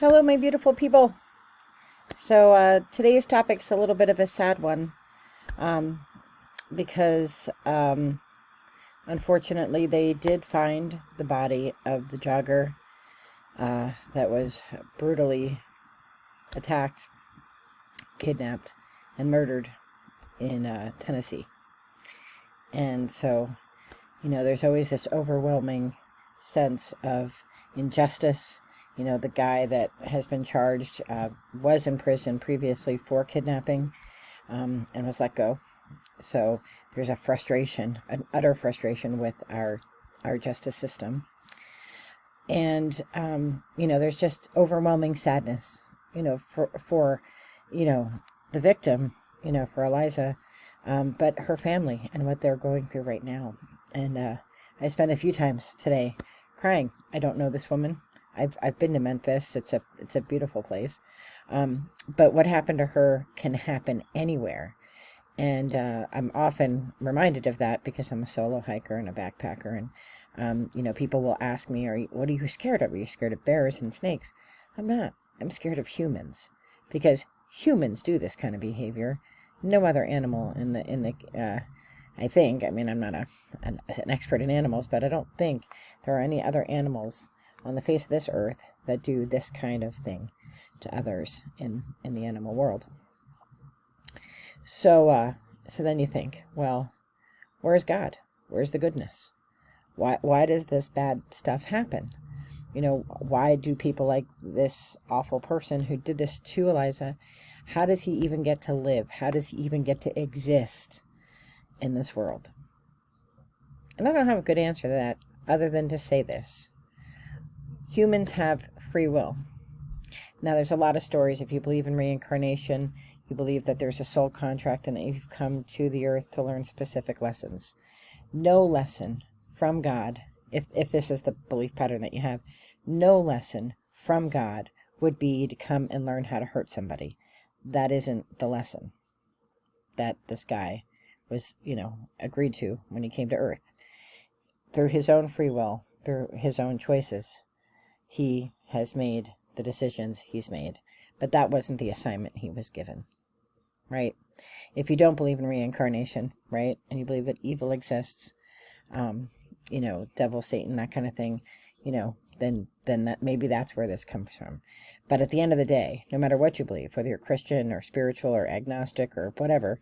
Hello, my beautiful people. So today's topic's a little bit of a sad one um, because unfortunately they did find the body of the jogger that was brutally attacked, kidnapped, and murdered in Tennessee. And so, there's always this overwhelming sense of injustice. The guy that has been charged was in prison previously for kidnapping and was let go. So there's a frustration, an utter frustration with our justice system. And, there's just overwhelming sadness, for the victim, for Eliza, but her family and what they're going through right now. And I spent a few times today crying. I don't know this woman. I've been to Memphis. It's a beautiful place. But what happened to her can happen anywhere. And I'm often reminded of that because I'm a solo hiker and a backpacker. And, people will ask me, what are you scared of? Are you scared of bears and snakes? I'm not. I'm scared of humans because humans do this kind of behavior. No other animal I think, I'm not an expert in animals, but I don't think there are any other animals on the face of this earth that do this kind of thing to others in the animal world. So then you think, well, where's God? Where's the goodness? Why does this bad stuff happen? Why do people like this awful person who did this to Eliza, how does he even get to live? How does he even get to exist in this world? And I don't have a good answer to that other than to say this. Humans have free will. Now, there's a lot of stories. If you believe in reincarnation, you believe that there's a soul contract and that you've come to the earth to learn specific lessons. No lesson from God, if this is the belief pattern that you have, no lesson from God would be to come and learn how to hurt somebody. That isn't the lesson that this guy was, agreed to when he came to earth. Through his own free will, through his own choices, he has made the decisions he's made. But that wasn't the assignment he was given, right? If you don't believe in reincarnation, right, and you believe that evil exists, devil, Satan, that kind of thing, then maybe that's where this comes from. But at the end of the day, no matter what you believe, whether you're Christian or spiritual or agnostic or whatever,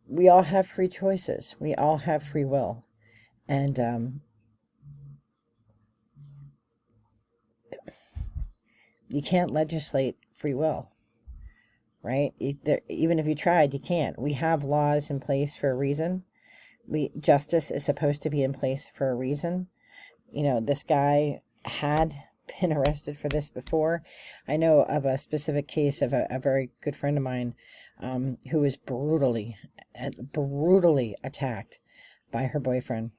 we all have free choices. We all have free will. And you can't legislate free will, right? Even if you tried, you can't. We have laws in place for a reason. Justice is supposed to be in place for a reason. This guy had been arrested for this before. I know of a specific case of a very good friend of mine who was brutally attacked by her boyfriend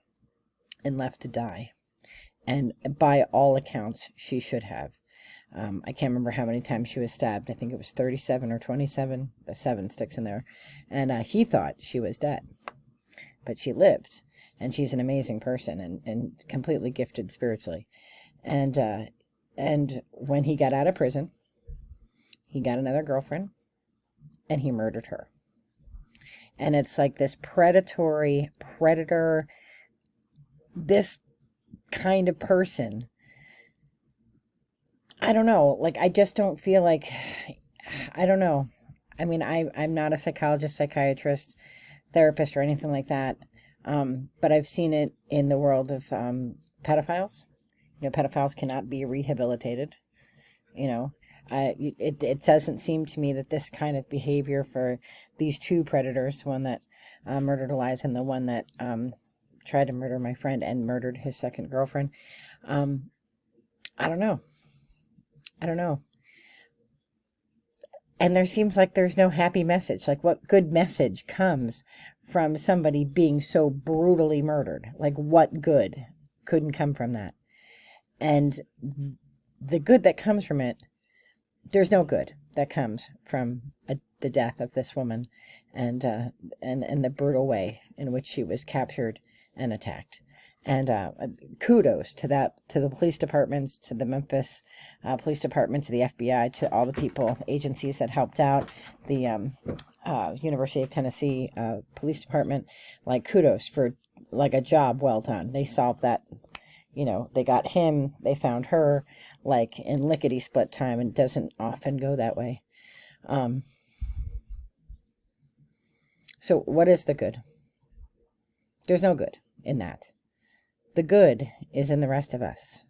and left to die. And by all accounts, she should have. I can't remember how many times she was stabbed. I think it was 37 or 27. The 7 sticks in there. And he thought she was dead. But she lived. And she's an amazing person and completely gifted spiritually. And when he got out of prison, he got another girlfriend. And he murdered her. And it's like this predator, this kind of person. I don't know. I just don't feel like, I don't know. I'm not a psychologist, psychiatrist, therapist, or anything like that. But I've seen it in the world of pedophiles. Pedophiles cannot be rehabilitated. It doesn't seem to me that this kind of behavior for these two predators, one that murdered Eliza and the one that tried to murder my friend and murdered his second girlfriend. I don't know. And there seems like there's no happy message. What good message comes from somebody being so brutally murdered? What good couldn't come from that? And the good that comes from it, there's no good that comes from the death of this woman and the brutal way in which she was captured and attacked. And kudos to the police departments, to the Memphis police department, to the FBI, to all the people, agencies that helped out, the University of Tennessee police department. Like, kudos for like a job well done. They solved that. They got him, they found her, like in lickety split time, and it doesn't often go that way. So what is the good? There's no good in that. The good is in the rest of us.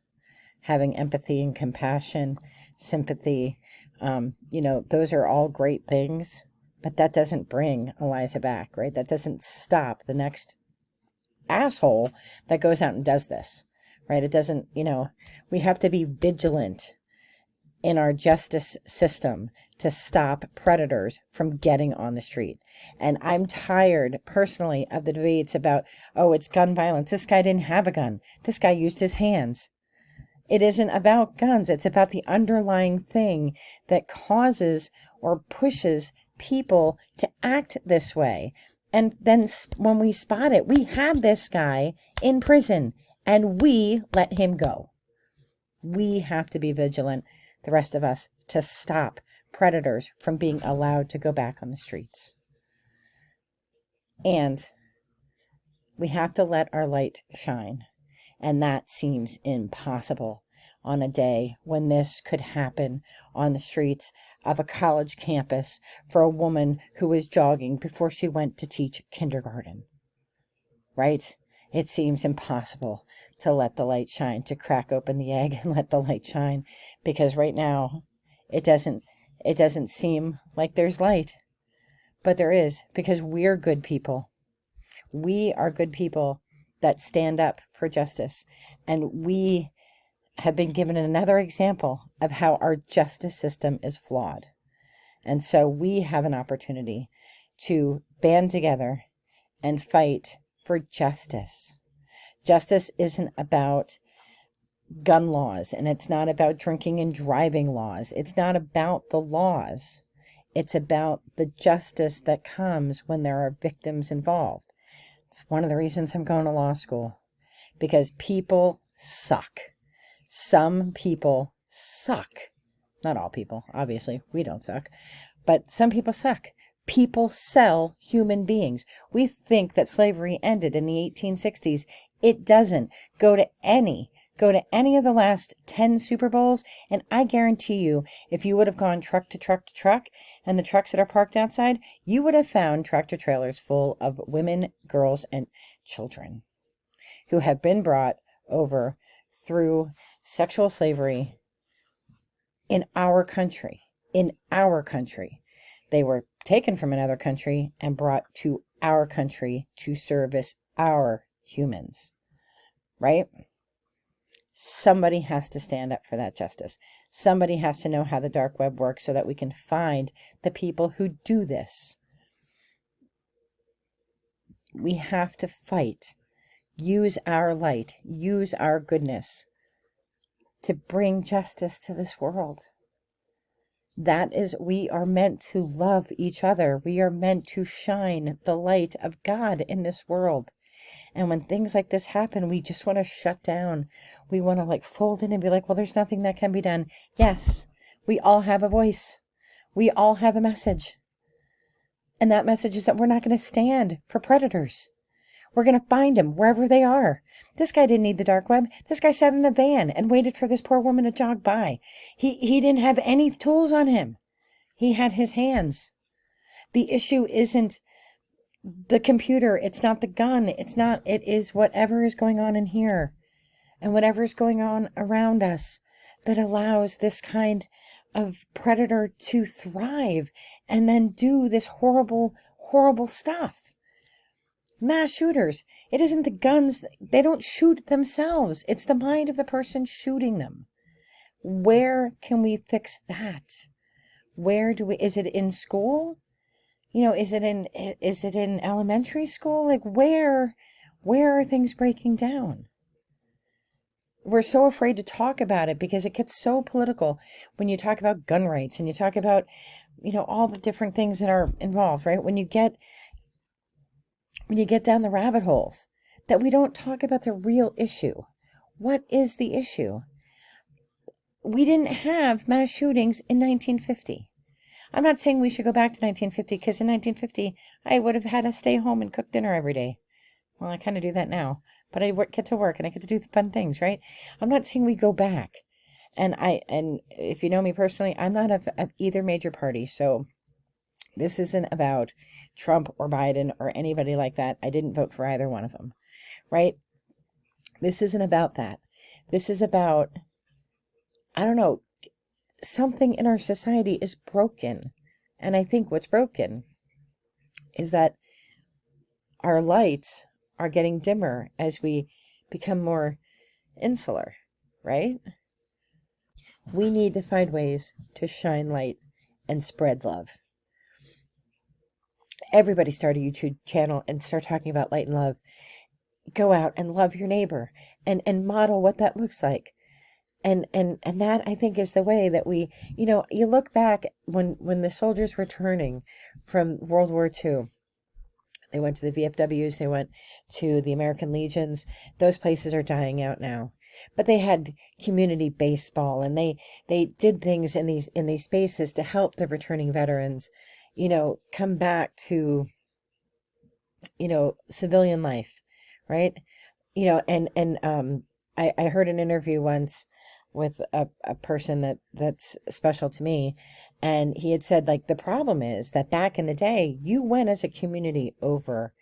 Having empathy and compassion, sympathy, those are all great things, but that doesn't bring Eliza back, right? That doesn't stop the next asshole that goes out and does this, right? It doesn't, we have to be vigilant in our justice system to stop predators from getting on the street. And I'm tired, personally, of the debates about, oh, it's gun violence. This guy didn't have a gun. This guy used his hands. It isn't about guns. It's about the underlying thing that causes or pushes people to act this way. And then when we spot it, we had this guy in prison and we let him go. We have to be vigilant, the rest of us, to stop predators from being allowed to go back on the streets. And we have to let our light shine. And that seems impossible on a day when this could happen on the streets of a college campus for a woman who was jogging before she went to teach kindergarten. Right? It seems impossible to let the light shine, to crack open the egg and let the light shine, because right now it doesn't seem like there's light. But there is, because we're good people. We are good people that stand up for justice. And we have been given another example of how our justice system is flawed. And so we have an opportunity to band together and fight for justice. Justice isn't about gun laws, and it's not about drinking and driving laws. It's not about the laws. It's about the justice that comes when there are victims involved. It's one of the reasons I'm going to law school, because people suck. Some people suck. Not all people, obviously. We don't suck. But some people suck. People sell human beings. We think that slavery ended in the 1860s. It doesn't. Go to any of the last 10 Super Bowls, and I guarantee you, if you would have gone truck to truck to truck, and the trucks that are parked outside, you would have found tractor trailers full of women, girls, and children who have been brought over through sexual slavery in our country. In our country. They were taken from another country and brought to our country to service our humans. Right? Somebody has to stand up for that justice. Somebody has to know how the dark web works so that we can find the people who do this. We have to fight. Use our light. Use our goodness to bring justice to this world. That is, we are meant to love each other. We are meant to shine the light of God in this world. And when things like this happen, we just want to shut down. We want to fold in and be like, well, there's nothing that can be done. Yes, we all have a voice. We all have a message. And that message is that we're not going to stand for predators. We're going to find them wherever they are. This guy didn't need the dark web. This guy sat in a van and waited for this poor woman to jog by. He didn't have any tools on him. He had his hands. The issue isn't the computer. It's not the gun. It is whatever is going on in here and whatever is going on around us that allows this kind of predator to thrive and then do this horrible, horrible stuff. Mass shooters. It isn't the guns. They don't shoot themselves. It's the mind of the person shooting them. Where can we fix that? Is it in school? Is it in elementary school? Where are things breaking down? We're so afraid to talk about it because it gets so political when you talk about gun rights and you talk about, all the different things that are involved, right? When you get down the rabbit holes, that we don't talk about the real issue. What is the issue? We didn't have mass shootings in 1950. I'm not saying we should go back to 1950, because in 1950, I would have had to stay home and cook dinner every day. Well, I kind of do that now, but I get to work and I get to do fun things, right? I'm not saying we go back. And if you know me personally, I'm not of either major party, so this isn't about Trump or Biden or anybody like that. I didn't vote for either one of them, right? This isn't about that. This is about, I don't know, something in our society is broken. And I think what's broken is that our lights are getting dimmer as we become more insular, right? We need to find ways to shine light and spread love. Everybody start a YouTube channel and start talking about light and love. Go out and love your neighbor and model what that looks like. And that, I think, is the way that we, you look back when the soldiers were returning from World War II, they went to the VFWs, they went to the American Legions. Those places are dying out now. But they had community baseball, and they did things in these spaces to help the returning veterans, come back to, civilian life, right? I heard an interview once with a person that's special to me, and he had said, like, the problem is that back in the day, you went as a community over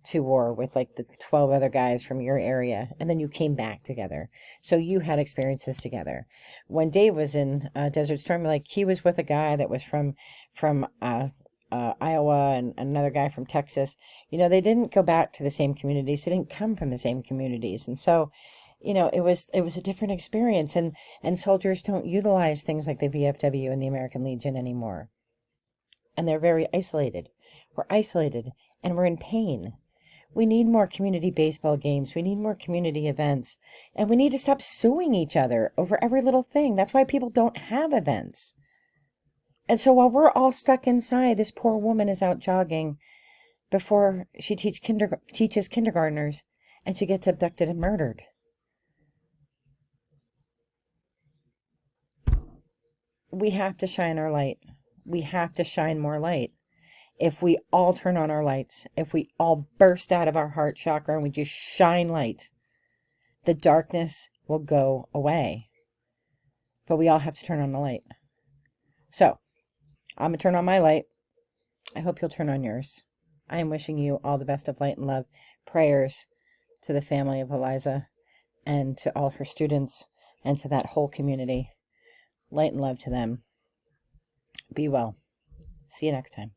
to war with like the 12 other guys from your area, and then you came back together, so you had experiences together. When Dave was in Desert Storm, like, he was with a guy that was from Iowa, and another guy from Texas. They didn't go back to the same communities, they didn't come from the same communities, and so it was a different experience, and soldiers don't utilize things like the VFW and the American Legion anymore, and they're very isolated. We're isolated, and we're in pain. We need more community baseball games. We need more community events. And we need to stop suing each other over every little thing. That's why people don't have events. And so while we're all stuck inside, this poor woman is out jogging before she teaches kindergartners, and she gets abducted and murdered. We have to shine our light. We have to shine more light. If we all turn on our lights, if we all burst out of our heart chakra and we just shine light, the darkness will go away. But we all have to turn on the light. So, I'm going to turn on my light. I hope you'll turn on yours. I am wishing you all the best of light and love. Prayers to the family of Eliza and to all her students and to that whole community. Light and love to them. Be well. See you next time.